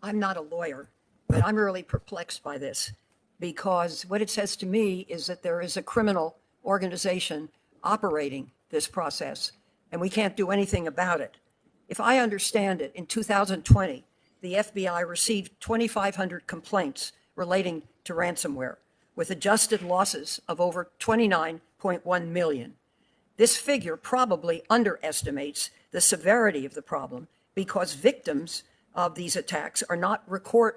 I'm not a lawyer, but I'm really perplexed by this because what it says to me is that there is a criminal organization operating this process and we can't do anything about it. If I understand it, in 2020, the FBI received 2,500 complaints relating to ransomware with adjusted losses of over 29.1 million. This figure probably underestimates the severity of the problem because victims of these attacks are not required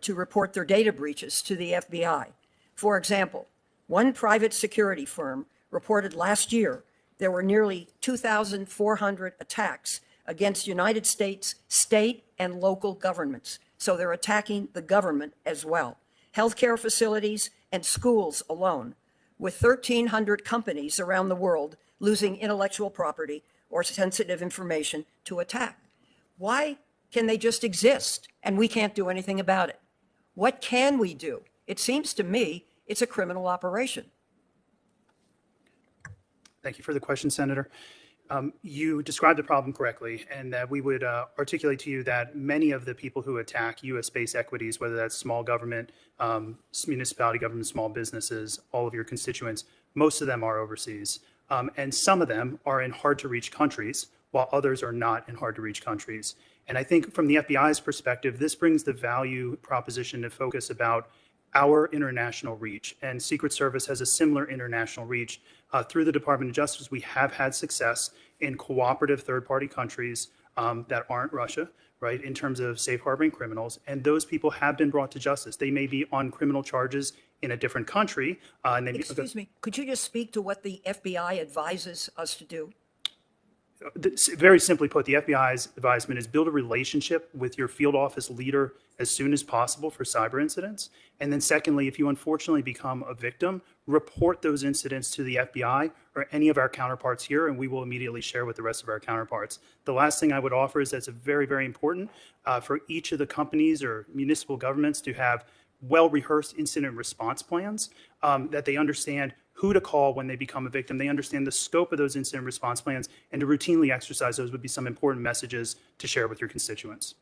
to report their data breaches to the FBI. For example, one private security firm reported last year there were nearly 2,400 attacks against United States state and local governments. So they're attacking the government as well. Healthcare facilities and schools alone, with 1,300 companies around the world losing intellectual property or sensitive information to attack. Why can they just exist and we can't do anything about it? What can we do? It seems to me it's a criminal operation. Thank you for the question, Senator. You described the problem correctly, and that we would articulate to you that many of the people who attack U.S.-based equities, whether that's small government, municipality government, small businesses, all of your constituents, most of them are overseas. And some of them are in hard-to-reach countries, while others are not in hard-to-reach countries. And I think from the FBI's perspective, this brings the value proposition to focus about our international reach. And Secret Service has a similar international reach. Through the Department of Justice, we have had success in cooperative third-party countries that aren't Russia, right, in terms of safe harboring criminals. And those people have been brought to justice. They may be on criminal charges in a different country. Excuse me, could you just speak to what the FBI advises us to do? Very simply put, the FBI's advisement is build a relationship with your field office leader as soon as possible for cyber incidents. And then secondly, if you unfortunately become a victim, report those incidents to the FBI or any of our counterparts here, and we will immediately share with the rest of our counterparts. The last thing I would offer is that's very, very important for each of the companies or municipal governments to have well-rehearsed incident response plans, that they understand who to call when they become a victim. They understand the scope of those incident response plans, and to routinely exercise those would be some important messages to share with your constituents.